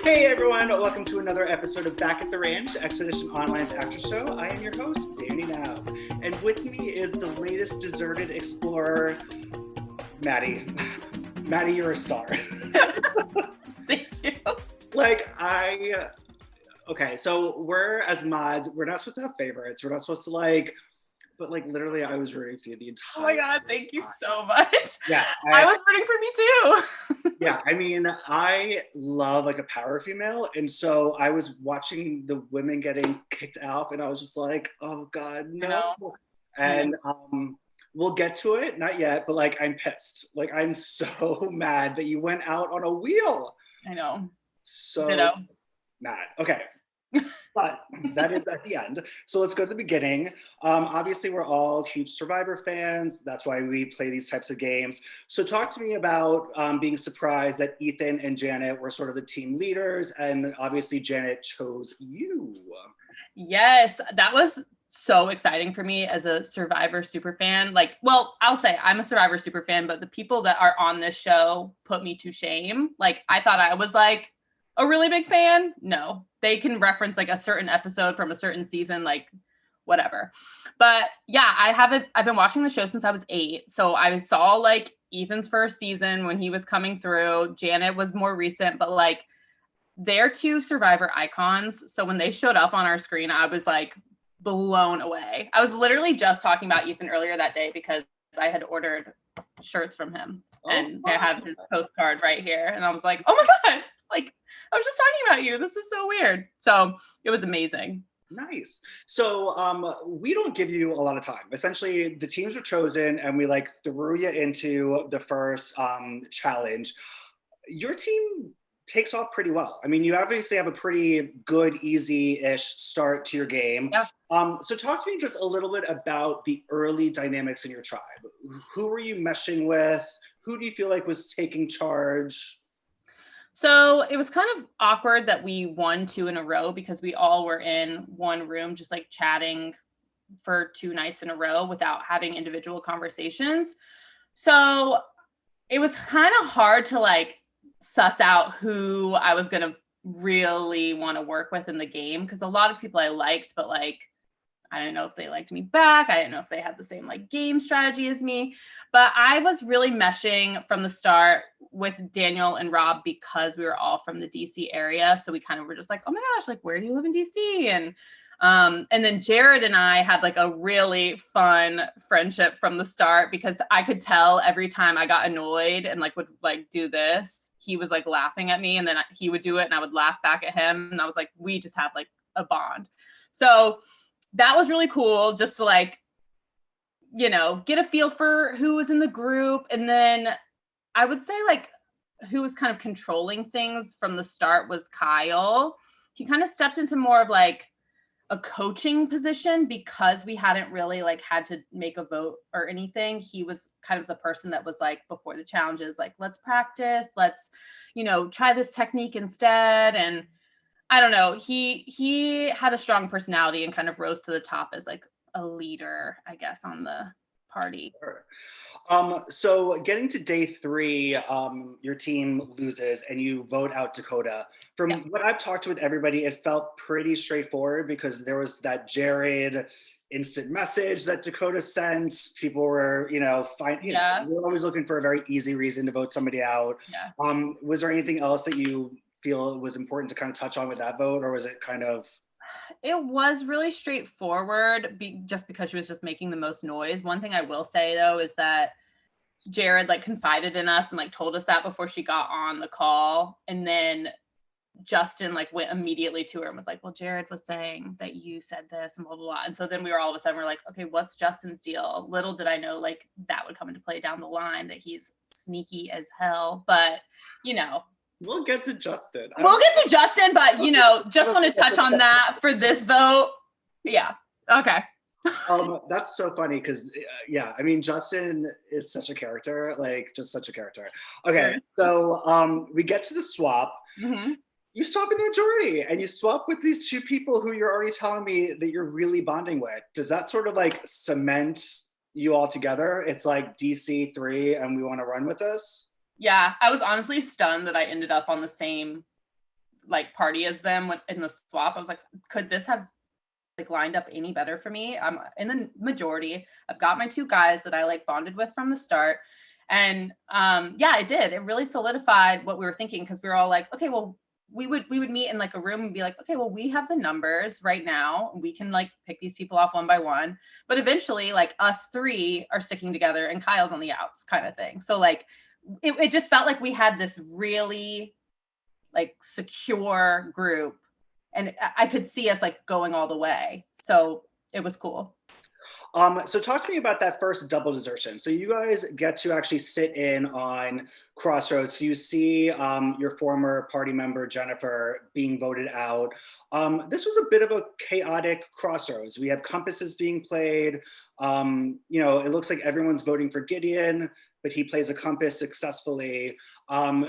Hey everyone, welcome to another episode of Back at the Ranch, Expedition Online's after show. I am your host, Danny Knaub, and with me is the latest deserted explorer, Maddie. Maddie, you're a star. Thank you. Okay, so we're as mods, we're not supposed to have favorites. We're not supposed to but literally I was rooting for you the entire Oh my God, thank you so much. Yeah. I was rooting for me too. Yeah, I mean, I love a power female. And so I was watching the women getting kicked out and I was just like, oh God, no. And we'll get to it, not yet, but I'm pissed. I'm so mad that you went out on a wheel. I know. So mad. Okay. But that is at the end. So let's go to the beginning. Obviously, we're all huge Survivor fans. That's why we play these types of games. So talk to me about being surprised that Ethan and Janet were sort of the team leaders. And obviously, Janet chose you. Yes, that was so exciting for me as a Survivor super fan. I'll say I'm a Survivor super fan, but the people that are on this show put me to shame. I thought I was a really big fan. No, they can reference a certain episode from a certain season, whatever. But yeah, I've been watching the show since I was 8. So I saw Ethan's first season when he was coming through. Janet was more recent, but they're two Survivor icons. So when they showed up on our screen, I was blown away. I was literally just talking about Ethan earlier that day because I had ordered shirts from him and I have his postcard right here. And I was like, oh my God, I was just talking about you. This is so weird. So it was amazing. Nice. So we don't give you a lot of time. Essentially, the teams were chosen and we threw you into the first challenge. Your team takes off pretty well. I mean, you obviously have a pretty good, easy-ish start to your game. Yeah. So talk to me just a little bit about the early dynamics in your tribe. Who were you meshing with? Who do you feel was taking charge? So it was kind of awkward that we won 2 in a row because we all were in one room, just chatting for 2 nights in a row without having individual conversations. So it was kind of hard to suss out who I was going to really want to work with in the game. Cause a lot of people I liked, but I didn't know if they liked me back. I didn't know if they had the same game strategy as me, but I was really meshing from the start with Daniel and Rob because we were all from the DC area. So we kind of were just oh my gosh, where do you live in DC? And then Jared and I had a really fun friendship from the start because I could tell every time I got annoyed and would do this, he was laughing at me and then he would do it and I would laugh back at him. And I was we just have a bond. So that was really cool just to get a feel for who was in the group. And then I would say who was kind of controlling things from the start was Kyle. He kind of stepped into more of a coaching position because we hadn't really had to make a vote or anything. He was kind of the person that was before the challenges, let's practice, let's, try this technique instead. And I don't know. He had a strong personality and kind of rose to the top as a leader, I guess, on the party. Sure. So getting to day 3, your team loses and you vote out Dakota. From what I've talked to with everybody, it felt pretty straightforward because there was that Jared instant message that Dakota sent. People were, we're always looking for a very easy reason to vote somebody out. Yeah. Was there anything else that you feel was important to kind of touch on with that vote, or was it kind of? It was really straightforward just because she was just making the most noise. One thing I will say though is that Jared confided in us and told us that before she got on the call, and then Justin went immediately to her and was well, Jared was saying that you said this and blah blah blah. And so then we were all of a sudden we're okay, what's Justin's deal? Little did I know that would come into play down the line, that he's sneaky as hell. But we'll get to Justin. But just want to touch on that for this vote. Yeah. Okay. That's so funny because I mean, Justin is such a character, just such a character. Okay, so we get to the swap. Mm-hmm. You swap in the majority and you swap with these 2 people who you're already telling me that you're really bonding with. Does that sort of cement you all together? It's DC 3 and we want to run with this? Yeah, I was honestly stunned that I ended up on the same like party as them in the swap. I was like, could this have like lined up any better for me? I'm in the majority. I've got my two guys that I like bonded with from the start. And yeah, it did. It really solidified what we were thinking, because we were all like, okay, well, we would meet in like a room and be like, okay, well, we have the numbers right now. We can like pick these people off one by one. But eventually, like us three are sticking together and Kyle's on the outs kind of thing. So like it just felt like we had this really like secure group, and I could see us like going all the way. So it was cool. So talk to me about that first double desertion. So you guys get to actually sit in on Crossroads. So you see your former party member, Jennifer, being voted out. This was a bit of a chaotic Crossroads. We have compasses being played. You know, it looks like everyone's voting for Gideon, but he plays a compass successfully.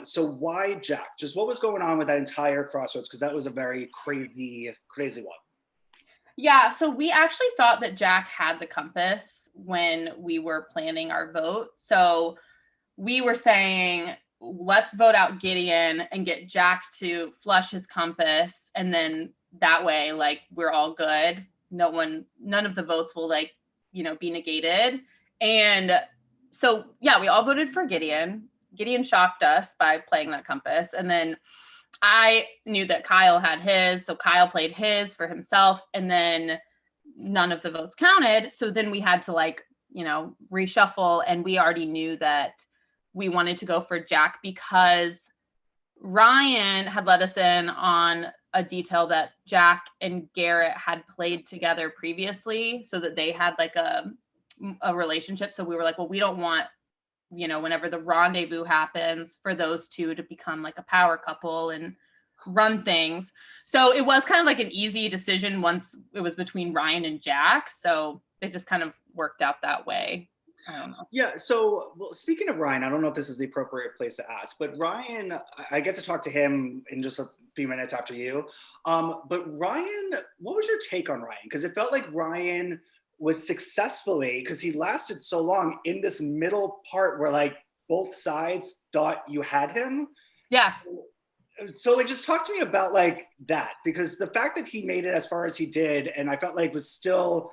So why Jack? Just what was going on with that entire Crossroads? Because that was a very crazy, crazy one. Yeah, so we actually thought that Jack had the compass when we were planning our vote. So we were saying, let's vote out Gideon and get Jack to flush his compass. And then that way, like, we're all good. None of the votes will, like, you know, be negated. And so, yeah, we all voted for Gideon. Gideon shocked us by playing that compass. And then I knew that Kyle had his, so Kyle played his for himself, and then none of the votes counted. So then we had to, like, you know, reshuffle, and we already knew that we wanted to go for Jack because Ryan had let us in on a detail that Jack and Garrett had played together previously, so that they had like a relationship. So we were like, well, we don't want, you know, whenever the rendezvous happens, for those two to become like a power couple and run things. So it was kind of like an easy decision once it was between Ryan and Jack. So it just kind of worked out that way. I don't know. Yeah, so well, speaking of Ryan, I don't know if this is the appropriate place to ask, but Ryan, I get to talk to him in just a few minutes after you. But Ryan, what was your take on Ryan? Because it felt like Ryan was successfully, because he lasted so long in this middle part where like both sides thought you had him. Yeah. So like just talk to me about like that, because the fact that he made it as far as he did, and I felt like was still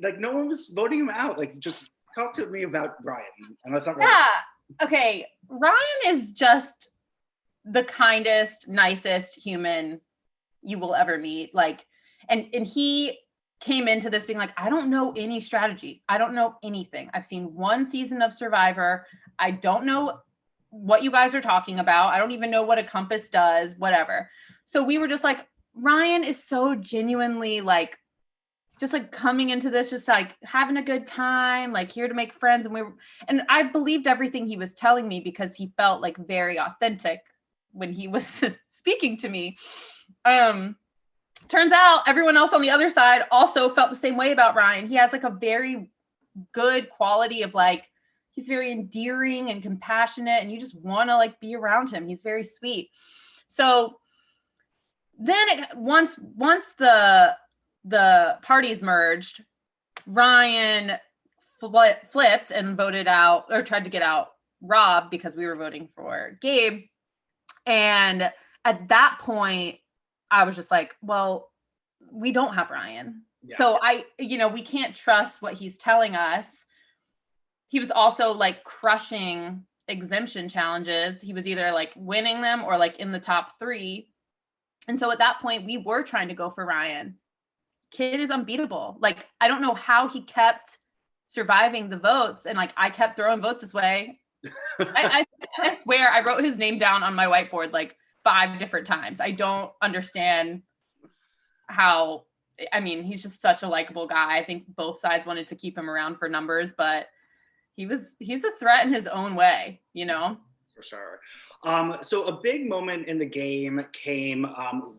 like no one was voting him out. Like just talk to me about Ryan. And that's not really- Yeah. Okay. Ryan is just the kindest, nicest human you will ever meet. Like, and he came into this being like, I don't know any strategy. I don't know anything. I've seen one season of Survivor. I don't know what you guys are talking about. I don't even know what a compass does, whatever. So we were just like, Ryan is so genuinely like, just like coming into this, just like having a good time, like here to make friends. And I believed everything he was telling me because he felt like very authentic when he was speaking to me. Turns out everyone else on the other side also felt the same way about Ryan. He has like a very good quality of like, he's very endearing and compassionate, and you just want to like be around him. He's very sweet. So then once the parties merged, Ryan flipped and voted out, or tried to get out Rob, because we were voting for Gabe. And at that point, I was just like, well, we don't have Ryan. Yeah. So we can't trust what he's telling us. He was also like crushing exemption challenges. He was either like winning them or like in the top 3. And so at that point, we were trying to go for Ryan. Kid is unbeatable. Like, I don't know how he kept surviving the votes. And like, I kept throwing votes this way. I swear I wrote his name down on my whiteboard like 5 different times. I don't understand how, I mean, he's just such a likable guy. I think both sides wanted to keep him around for numbers, but he's a threat in his own way, you know? For sure. So a big moment in the game came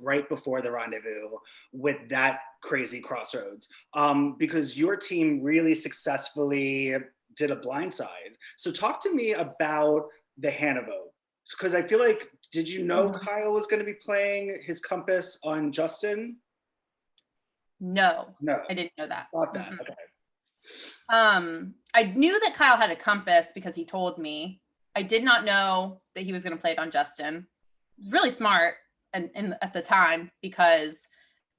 right before the rendezvous with that crazy Crossroads, because your team really successfully did a blindside. So talk to me about the Hannah vote, because I feel like, did you know Kyle was going to be playing his compass on Justin? No, I didn't know that. Thought that. Okay. I knew that Kyle had a compass because he told me. I did not know that he was going to play it on Justin. He's really smart. at the time, because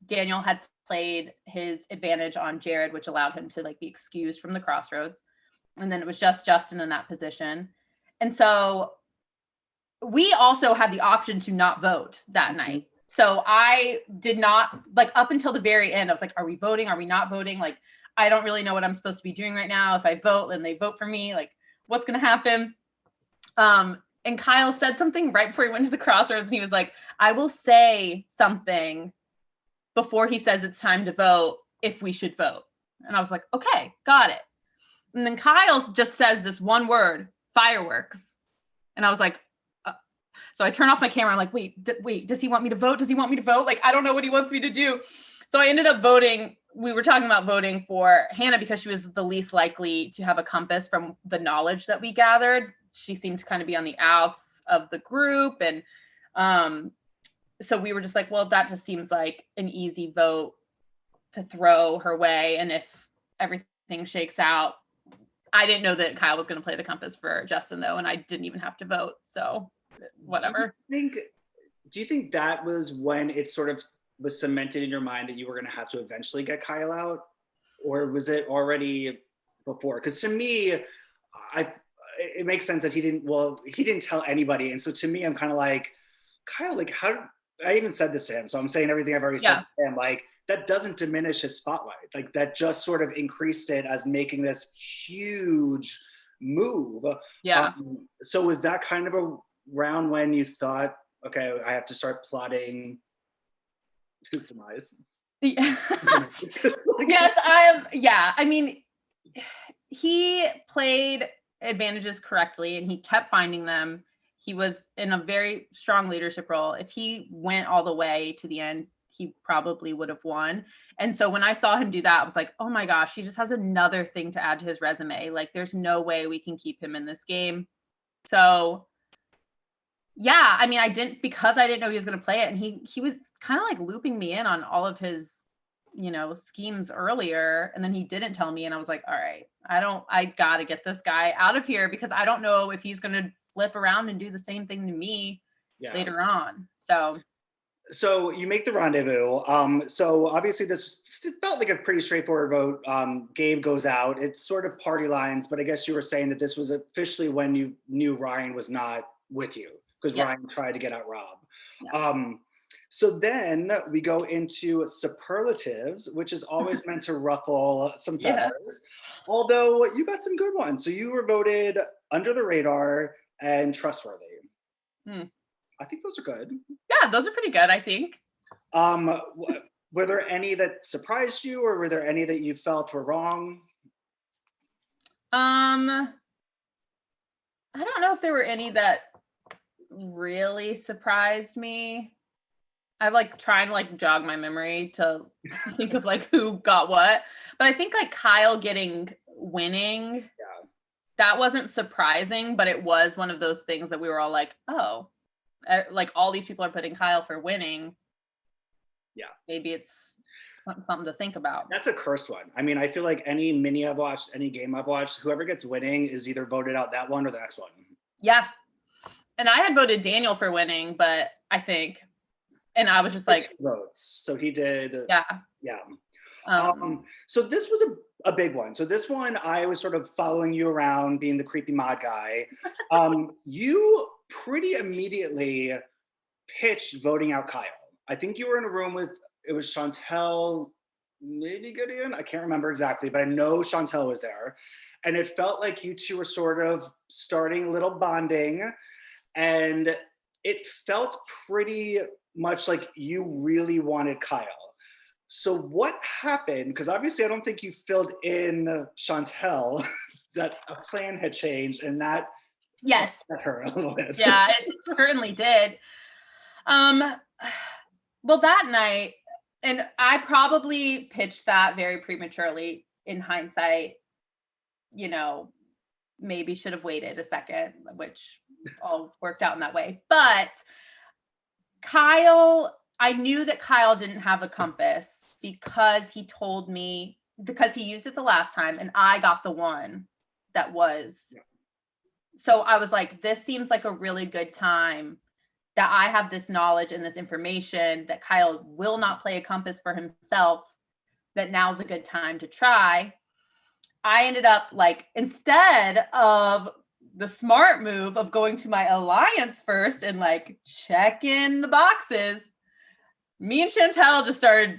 Daniel had played his advantage on Jared, which allowed him to like be excused from the crossroads. And then it was just Justin in that position. And so we also had the option to not vote that night. So I did not, like, up until the very end, I was like, are we voting? Are we not voting? Like, I don't really know what I'm supposed to be doing right now. If I vote and they vote for me, like, what's going to happen? And Kyle said something right before he went to the crossroads, and he was like, I will say something before he says it's time to vote if we should vote. And I was like, okay, got it. And then Kyle just says this one word, fireworks. And I was like, so I turn off my camera. I'm like, wait, does he want me to vote? Does he want me to vote? Like, I don't know what he wants me to do. So I ended up voting. We were talking about voting for Hannah because she was the least likely to have a compass from the knowledge that we gathered. She seemed to kind of be on the outs of the group. And so we were just like, well, that just seems like an easy vote to throw her way. And if everything shakes out, I didn't know that Kyle was going to play the compass for Justin, though, and I didn't even have to vote. So whatever. Do you think that was when it sort of was cemented in your mind that you were going to have to eventually get Kyle out? Or was it already before? Because to me, it makes sense that he didn't tell anybody. And so to me, I'm kind of like, Kyle, like, I even said this to him. So I'm saying everything I've already said to him. Like, that doesn't diminish his spotlight. Like, that just sort of increased it as making this huge move. Yeah. So was that kind of around when you thought, okay, I have to start plotting his demise? Yeah. Yes, I mean, he played advantages correctly and he kept finding them. He was in a very strong leadership role. If he went all the way to the end, he probably would have won. And so when I saw him do that, I was like, oh my gosh, he just has another thing to add to his resume. Like, there's no way we can keep him in this game. So yeah, I mean, because I didn't know he was going to play it. And he was kind of like looping me in on all of his, schemes earlier. And then he didn't tell me. And I was like, all right, I got to get this guy out of here because I don't know if he's going to flip around and do the same thing to me later on. So you make the rendezvous. So obviously this felt like a pretty straightforward vote. Gabe goes out. It's sort of party lines, but I guess you were saying that this was officially when you knew Ryan was not with you because Ryan tried to get out Rob. Yeah. So then we go into Superlatives, which is always meant to ruffle some feathers. Although you got some good ones. So you were voted under the radar and trustworthy. I think those are good. Yeah, those are pretty good, I think. Were there any that surprised you, or were there any that you felt were wrong? I don't know if there were any that really surprised me. I'm like trying to like jog my memory to think of like who got what. But I think like Kyle winning, that wasn't surprising, but it was one of those things that we were all like, oh, like all these people are putting Kyle for winning. Yeah. Maybe it's something to think about. That's a cursed one. I mean, I feel like any mini I've watched, any game I've watched, whoever gets winning is either voted out that one or the next one. Yeah. And I had voted Daniel for winning, but I think, and I was just like, votes. So he did. Yeah. Yeah. So this was a big one. So this one, I was sort of following you around being the creepy mod guy. You pretty immediately pitched voting out Kyle. I think you were in a room with, it was Chantel, maybe Gideon. I can't remember exactly, but I know Chantel was there. And it felt like you two were sort of starting a little bonding. And it felt pretty much like you really wanted Kyle. So what happened? Because obviously I don't think you filled in Chantel that a plan had changed and that upset her a little bit. Yeah, it certainly did. Well, that night, and I probably pitched that very prematurely in hindsight, maybe should have waited a second, which all worked out in that way. But Kyle, I knew that Kyle didn't have a compass because he told me, because he used it the last time and I got the one that was. Yeah. So I was like, this seems like a really good time that I have this knowledge and this information that Kyle will not play a compass for himself, that now's a good time to try. I ended up like, instead of the smart move of going to my alliance first and like checking the boxes, me and Chantel just started,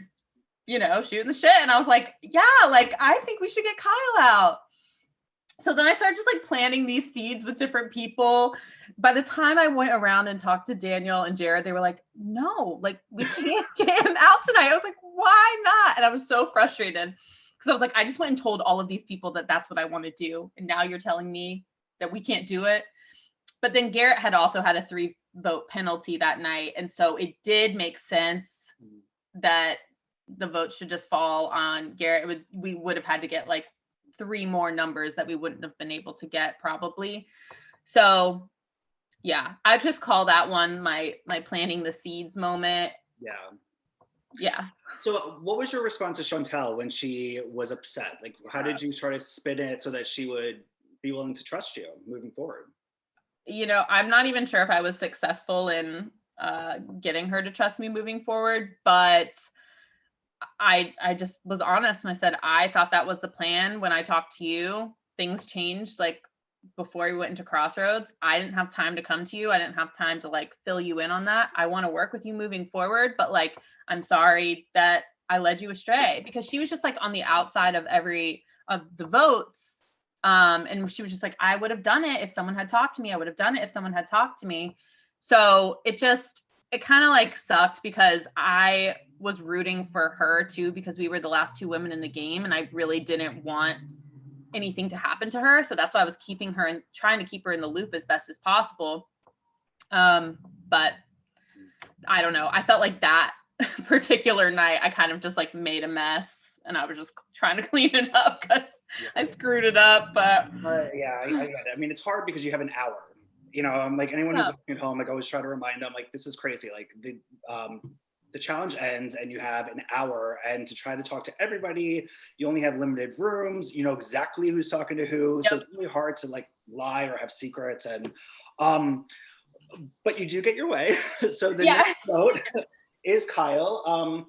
shooting the shit. And I was like, yeah, like, I think we should get Kyle out. So then I started just like planting these seeds with different people. By the time I went around and talked to Daniel and Jared, they were like, no, like, we can't get him out tonight. I was like, why not? And I was so frustrated because I was like, I just went and told all of these people that that's what I want to do. And now you're telling me that we can't do it. But then Garrett had also had a 3-vote penalty that night. And so it did make sense that the vote should just fall on Garrett. We would have had to get like 3 more numbers that we wouldn't have been able to get probably. So yeah, I just call that one my planting the seeds moment. Yeah. So what was your response to Chantel when she was upset? Like, how did you try to spin it so that she would be willing to trust you moving forward? I'm not even sure if I was successful in getting her to trust me moving forward, but I just was honest and I said, I thought that was the plan. When I talked to you, things changed like before we went into Crossroads. I didn't have time to come to you. I didn't have time to like fill you in on that. I want to work with you moving forward, but like, I'm sorry that I led you astray, because she was just like on the outside of every of the votes. And she was just like, I would have done it if someone had talked to me. I would have done it if someone had talked to me. So it kind of like sucked, because I was rooting for her too, because we were the last 2 women in the game and I really didn't want anything to happen to her. So that's why I was keeping her and trying to keep her in the loop as best as possible. But I don't know. I felt like that particular night, I kind of just like made a mess and I was just trying to clean it up because I screwed it up. But yeah, I get it. I mean, it's hard because you have an hour. I'm like, anyone who's watching at home, like, always try to remind them, like, this is crazy. Like, the challenge ends and you have an hour, and to try to talk to everybody, you only have limited rooms. You know exactly who's talking to who, so it's really hard to like lie or have secrets. And but you do get your way. So the next vote is Kyle.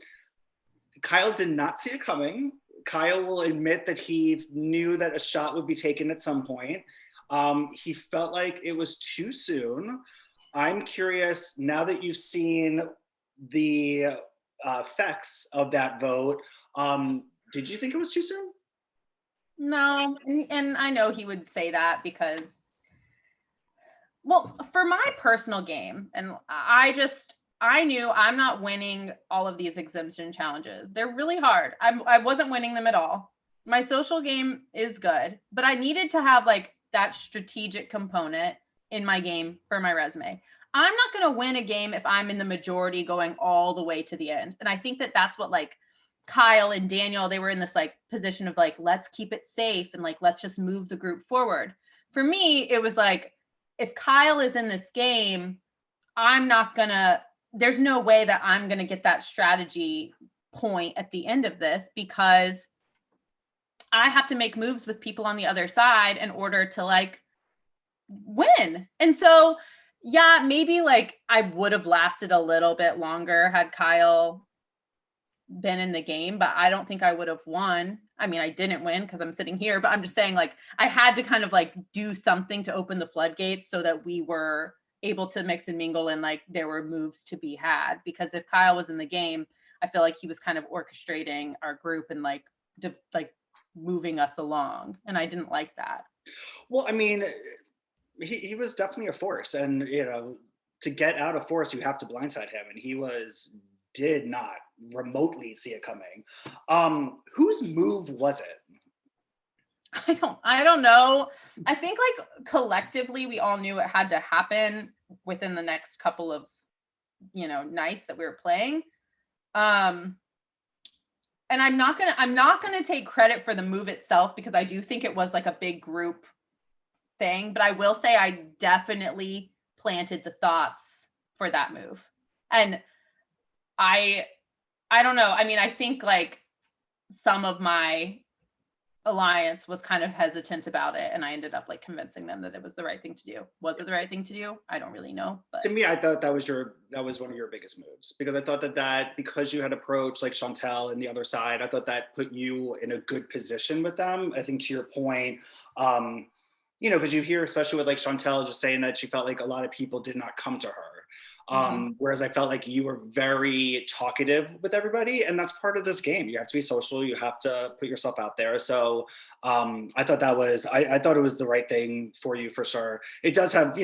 Kyle did not see it coming. Kyle will admit that he knew that a shot would be taken at some point. He felt like it was too soon. I'm curious, now that you've seen the effects of that vote, did you think it was too soon? No, and I know he would say that because, well, for my personal game, and I knew I'm not winning all of these exemption challenges. They're really hard. I wasn't winning them at all. My social game is good, but I needed to have like that strategic component in my game for my resume. I'm not going to win a game if I'm in the majority going all the way to the end. And I think that that's what like Kyle and Daniel, they were in this like position of like, let's keep it safe and like, let's just move the group forward. For me, it was like, if Kyle is in this game, there's no way that I'm going to get that strategy point at the end of this, because I have to make moves with people on the other side in order to like win. And so, yeah, maybe like I would have lasted a little bit longer had Kyle been in the game, but I don't think I would have won. I mean, I didn't win because I'm sitting here, but I'm just saying like I had to kind of like do something to open the floodgates so that we were able to mix and mingle and like there were moves to be had. Because if Kyle was in the game, I feel like he was kind of orchestrating our group and like moving us along, and I didn't like that. Well, I mean, he was definitely a force, and to get out of force, you have to blindside him, and he did not remotely see it coming. Whose move was it? I don't know. I think like collectively we all knew it had to happen within the next couple of nights that we were playing. And I'm not gonna take credit for the move itself, because I do think it was like a big group thing, but I will say I definitely planted the thoughts for that move. And I don't know. I mean, I think like some of my alliance was kind of hesitant about it, and I ended up like convincing them that it was the right thing to do. Was it the right thing to do? I don't really know, To but me, I thought that was one of your biggest moves, because I thought that because you had approached like Chantel and the other side, I thought that put you in a good position with them. I think to your point, um, because you hear, especially with like Chantel, just saying that she felt like a lot of people did not come to her. mhm. Whereas I felt like you were very talkative with everybody, and that's part of this game. You have to be social. You have to put yourself out there. So I thought I thought it was the right thing for you for sure. It does have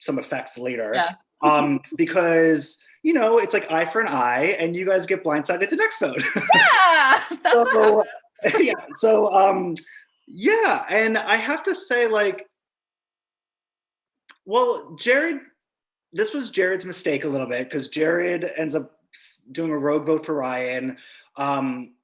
some effects later, Yeah. because it's like eye for an eye, and you guys get blindsided at the next vote. Yeah, that's what So happened. yeah, so yeah, and I have to say, like, well, Jared, this was Jared's mistake a little bit, because Jared ends up doing a rogue vote for Ryan. Um,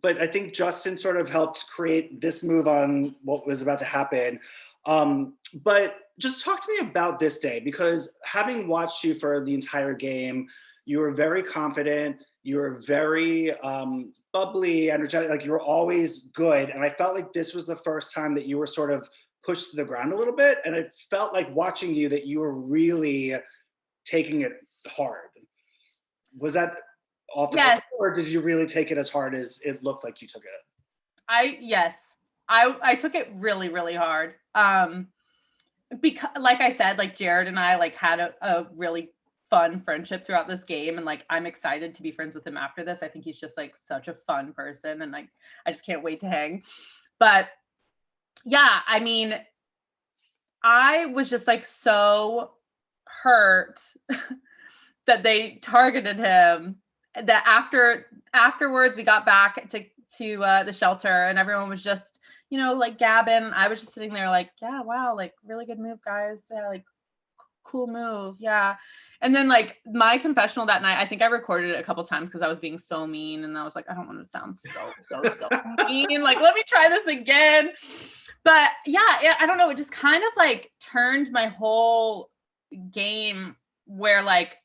but I think Justin sort of helped create this move on what was about to happen. But just talk to me about this day, because having watched you for the entire game, you were very confident. You were very bubbly, energetic. Like, you were always good. And I felt like this was the first time that you were sort of pushed to the ground a little bit. And it felt like watching you that you were really taking it hard. Was that off the cuff, Yes, or did you really take it as hard as it looked like you took it? yes. I took it really, really hard. Because like I said, like Jared and I like had a really fun friendship throughout this game, and like I'm excited to be friends with him after this. I think he's just like such a fun person, and like I just can't wait to hang. But yeah, I mean, I was just like so hurt that they targeted him, that afterwards we got back to the shelter, and everyone was just like gabbing. I was just sitting there like, yeah, wow, like really good move, guys. Yeah, like cool move. Yeah. And then like my confessional that night, I think I recorded it a couple times because I was being so mean, and I was like, I don't want to sound so mean. Like, let me try this again. But yeah, I don't know. It just kind of like turned my whole game, where like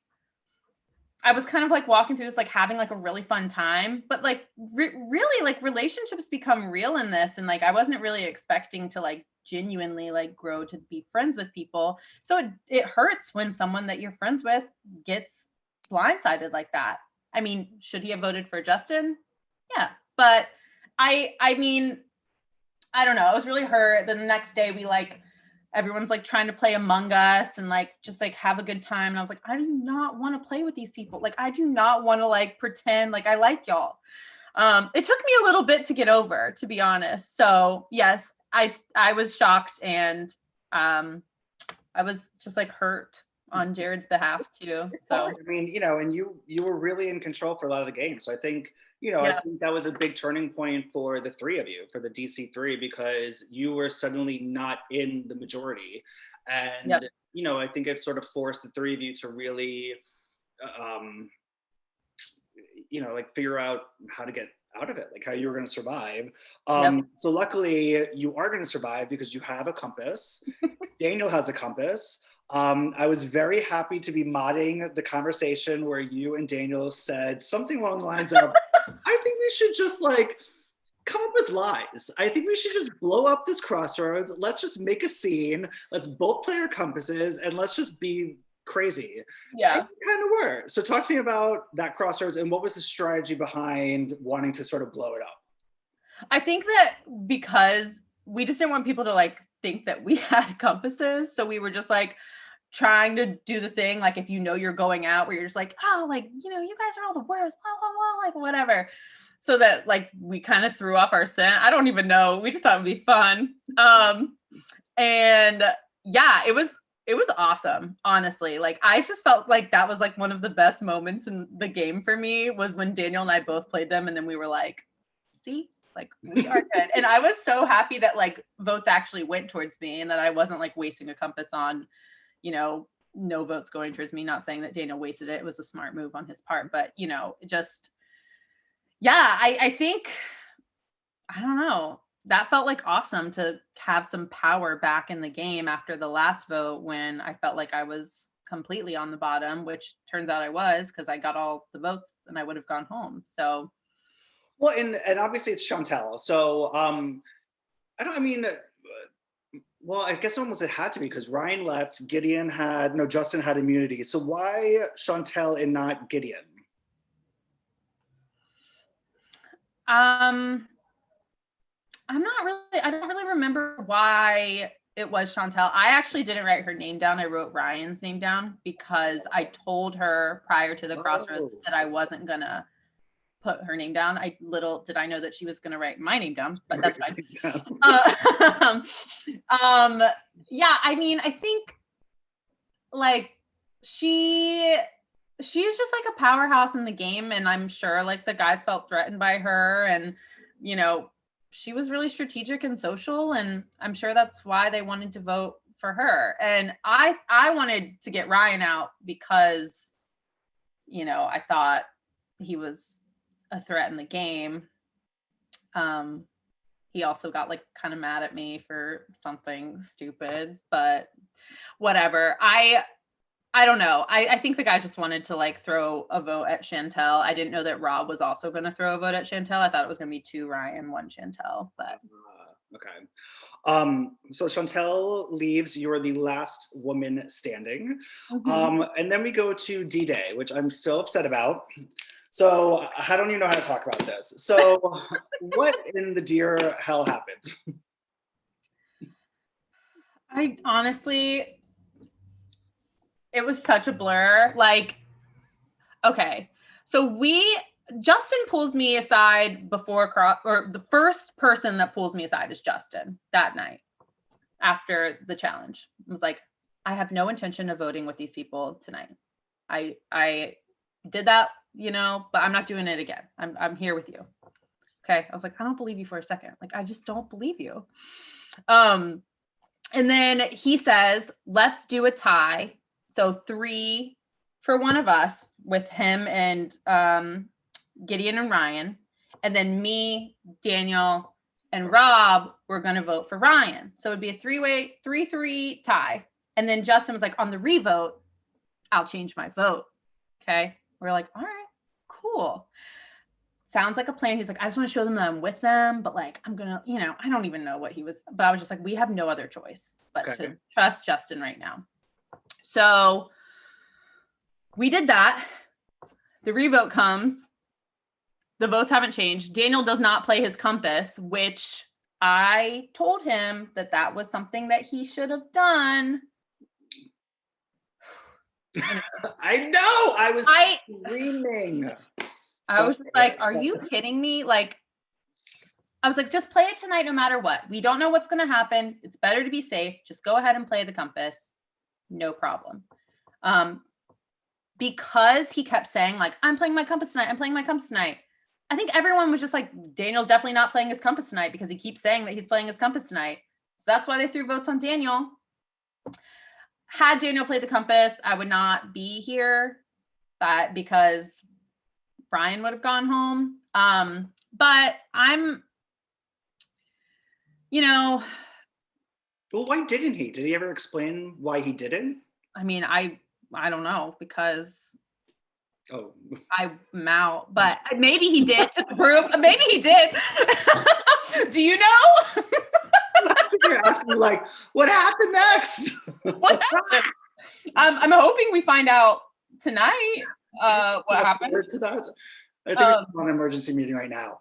I was kind of like walking through this, like having like a really fun time, but like really like relationships become real in this. And like, I wasn't really expecting to like genuinely like grow to be friends with people. So it hurts when someone that you're friends with gets blindsided like that. I mean, should he have voted for Justin? Yeah. But I mean, I don't know. I was really hurt. Then the next day we like everyone's like trying to play Among Us and like just like have a good time. And I was like, I do not want to play with these people. Like I do not want to like pretend like I like y'all. It took me a little bit to get over, to be honest. So yes, I was shocked, and I was just like hurt on Jared's behalf too. It's So hard. I mean, and you were really in control for a lot of the game. So I think, I yeah, think that was a big turning point for the three of you, for the DC3, because you were suddenly not in the majority. yep, And, I think it sort of forced the three of you to really, um, like figure out how to get out of it, like how you were going to survive. yep. So luckily you are going to survive because you have a compass. Daniel has a compass. I was very happy to be modding the conversation where you and Daniel said something along the lines of, I think we should just like come up with lies. I think we should just blow up this crossroads. Let's just make a scene. Let's both play our compasses and let's just be crazy. And Yeah. you kind of were. So talk to me about that crossroads, and what was the strategy behind wanting to sort of blow it up? I think that because we just didn't want people to like think that we had compasses. So we were just like trying to do the thing, like if you're going out, where you're just like, oh, like, you guys are all the worst, blah, blah, blah, like whatever. So that like we kind of threw off our scent. I don't even know. We just thought it'd be fun. And yeah, it was awesome, honestly. Like I just felt like that was like one of the best moments in the game for me, was when Daniel and I both played them, and then we were like, see, like we are good. And I was so happy that like votes actually went towards me, and that I wasn't like wasting a compass on, no votes going towards me. Not saying that Daniel wasted it. It was a smart move on his part, but just yeah, I think, I don't know. That felt like awesome to have some power back in the game after the last vote, when I felt like I was completely on the bottom, which turns out I was, because I got all the votes and I would have gone home. So Well, and obviously it's Chantel. So I mean, well, I guess almost it had to be because Ryan left. Justin had immunity. So why Chantel and not Gideon? Um, I don't really remember why it was Chantel. I actually didn't write her name down. I wrote Ryan's name down because I told her prior to the crossroads that I wasn't gonna put her name down. Little did I know that she was gonna write my name down, but that's fine. Yeah, I mean, I think like she's just like a powerhouse in the game, and I'm sure like the guys felt threatened by her, and she was really strategic and social, and I'm sure that's why they wanted to vote for her. And I wanted to get Ryan out because I thought he was a threat in the game. He also got like kind of mad at me for something stupid, but whatever. I don't know. I think the guys just wanted to like throw a vote at Chantel. I didn't know that Rob was also going to throw a vote at Chantel. I thought it was going to be 2 Ryan, 1 Chantel, but okay. So Chantel leaves. You're the last woman standing. And then we go to D-Day, which I'm still upset about. So I don't even know how to talk about this. So what in the dear hell happened? I honestly, it was such a blur. Like, okay, so Justin pulls me aside or the first person that pulls me aside is Justin that night after the challenge. I was like, I have no intention of voting with these people tonight. I did that, but I'm not doing it again. I'm here with you. Okay. I was like, I don't believe you for a second. Like, I just don't believe you. And then he says, let's do a tie. So 3 for one of us with him and Gideon and Ryan. And then me, Daniel, and Rob were going to vote for Ryan. So it'd be a 3-3 tie. And then Justin was like, on the revote, I'll change my vote. Okay. We're like, all right, cool. Sounds like a plan. He's like, I just want to show them that I'm with them, but like, I'm going to, I don't even know what he was, but I was just like, we have no other choice but to trust Justin right now. So we did that. The revote comes. The votes haven't changed. Daniel does not play his compass, which I told him that was something that he should have done. I know. I was screaming. I was just like, are you kidding me? Like, I was like, just play it tonight no matter what. We don't know what's going to happen. It's better to be safe. Just go ahead and play the compass. No problem. Because he kept saying like, I'm playing my compass tonight. I'm playing my compass tonight. I think everyone was just like, Daniel's definitely not playing his compass tonight because he keeps saying that he's playing his compass tonight. So that's why they threw votes on Daniel. Had Daniel played the compass, I would not be here, because Brian would have gone home. But I'm, Well, why didn't he? Did he ever explain why he didn't? I mean, I don't know, because I'm out, but maybe he did to the group. Maybe he did. Do you know? You're asking like, what happened next? What happened? I'm hoping we find out tonight what happened. To that? I think we're on an emergency meeting right now.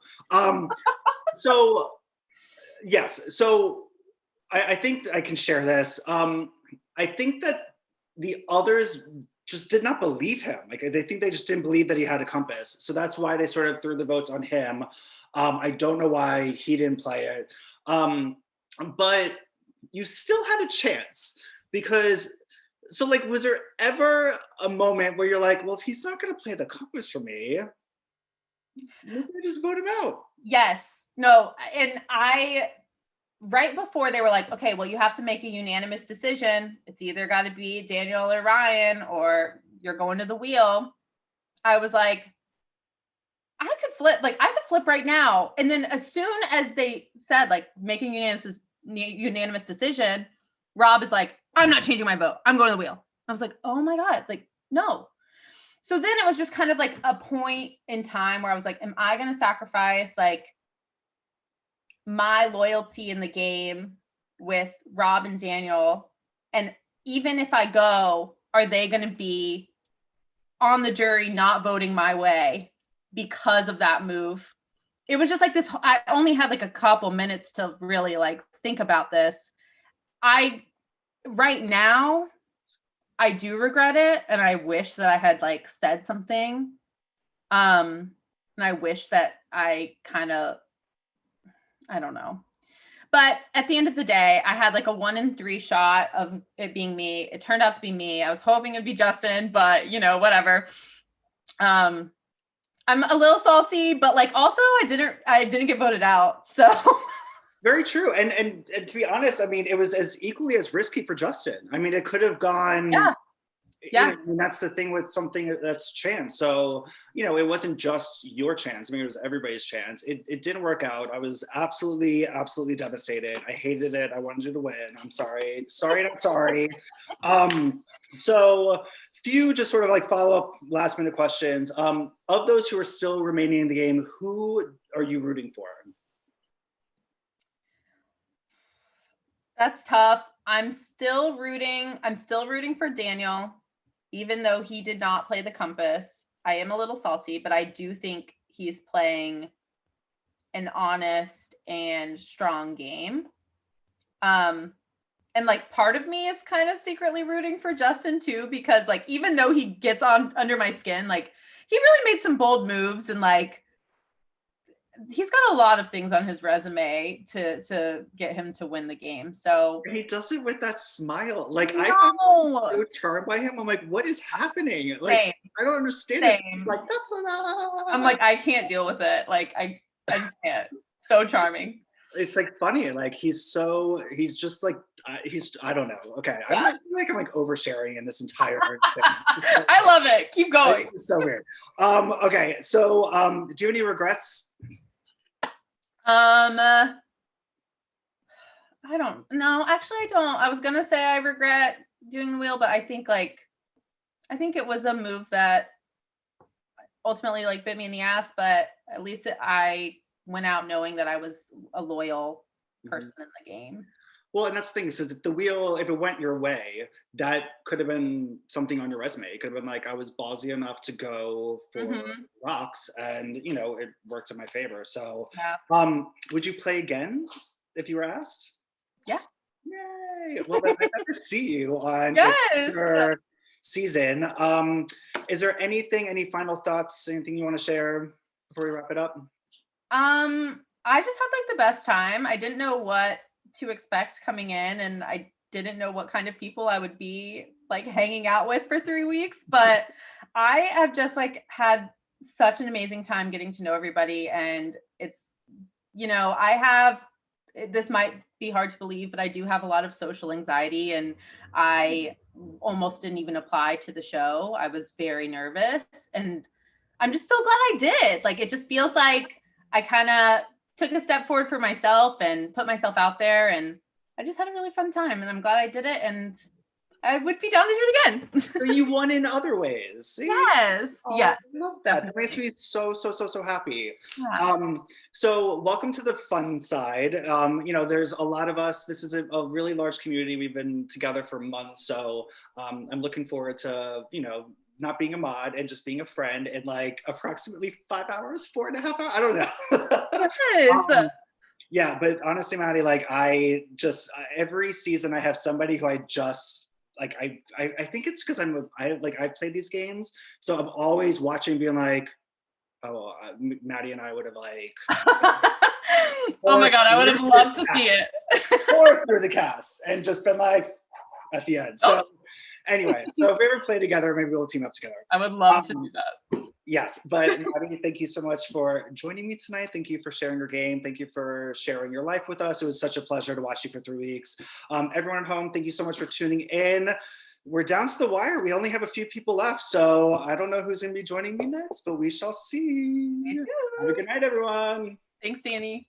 So yes, so I think I can share this. I think that the others just did not believe him. Like, they think they just didn't believe that he had a compass. So that's why they sort of threw the votes on him. I don't know why he didn't play it. But you still had a chance because, so like, was there ever a moment where you're like, well, if he's not going to play the compass for me, maybe I just vote him out? Yes. No. And right before they were like, okay, well, you have to make a unanimous decision. It's either got to be Daniel or Ryan, or you're going to the wheel. I was like, I could flip right now. And then as soon as they said like making unanimous decision, Rob is like, I'm not changing my vote. I'm going to the wheel. I was like, oh my God, like, no. So then it was just kind of like a point in time where I was like, am I going to sacrifice like my loyalty in the game with Rob and Daniel. And even if I go, are they going to be on the jury not voting my way because of that move? It was just like this. I only had like a couple minutes to really like think about this. Right now, I do regret it, and I wish that I had like said something. And I wish that I don't know. But at the end of the day, I had like a 1 in 3 shot of it being me. It turned out to be me. I was hoping it'd be Justin, but whatever. I'm a little salty, but like also I didn't get voted out. So Very true. And to be honest, I mean, it was as equally as risky for Justin. I mean, it could have gone. Yeah. And that's the thing with something that's chance. So, it wasn't just your chance. I mean, it was everybody's chance. It didn't work out. I was absolutely, absolutely devastated. I hated it. I wanted you to win. I'm sorry. Sorry, not sorry. So few just sort of like follow-up last minute questions. Of those who are still remaining in the game, who are you rooting for? That's tough. I'm still rooting for Daniel, even though he did not play the compass. I am a little salty, but I do think he's playing an honest and strong game. And like part of me is kind of secretly rooting for Justin too, because like even though he gets on under my skin, like he really made some bold moves, and like he's got a lot of things on his resume to get him to win the game. So he does it with that smile. Like I find so charmed by him. I'm like, what is happening? Like Same. I don't understand this. He's like, I'm like, I can't deal with it. Like I just can't. So charming. It's like funny. Like he's just like I don't know. Okay, yeah. I feel like I'm like oversharing in this entire thing. I love it. Keep going. It's so weird. Okay, so do you have any regrets? I don't know. Actually, I don't. I was gonna say I regret doing the wheel, but I think it was a move that ultimately like bit me in the ass. But at least I went out knowing that I was a loyal person in the game. Well, and that's the thing, is if it went your way, that could have been something on your resume. It could have been like, I was ballsy enough to go for rocks, and it worked in my favor. So would you play again if you were asked? Yeah. Yay. Well, then I'd like to see you on your season. Is there any final thoughts, anything you want to share before we wrap it up? I just had like the best time. I didn't know what to expect coming in, and I didn't know what kind of people I would be like hanging out with for 3 weeks, but I have just like had such an amazing time getting to know everybody. And it's, this might be hard to believe, but I do have a lot of social anxiety, and I almost didn't even apply to the show. I was very nervous, and I'm just so glad I did. Like, it just feels like I kind of took a step forward for myself and put myself out there, and I just had a really fun time, and I'm glad I did it, and I would be down to do it again. So you won in other ways. See? Yes. Yes. I love that. That makes me so happy. Yeah. So welcome to the fun side. There's a lot of us. This is a really large community. We've been together for months. So I'm looking forward to, not being a mod and just being a friend in like approximately 5 hours, 4.5 hours. I don't know. Yes. Yeah, but honestly, Maddie, like I just every season I have somebody who I just like. I think it's because I played these games, so I'm always watching, being like, oh, Maddie and I would have like. Oh my god, I would have loved to see it. Or through the cast and just been like at the end. So. Anyway, so if we ever play together, maybe we'll team up together. I would love to do that. Yes, but Maddie, thank you so much for joining me tonight. Thank you for sharing your game. Thank you for sharing your life with us. It was such a pleasure to watch you for 3 weeks. Everyone at home, thank you so much for tuning in. We're down to the wire. We only have a few people left, so I don't know who's going to be joining me next, but we shall see. Have a good night, everyone. Thanks, Danny.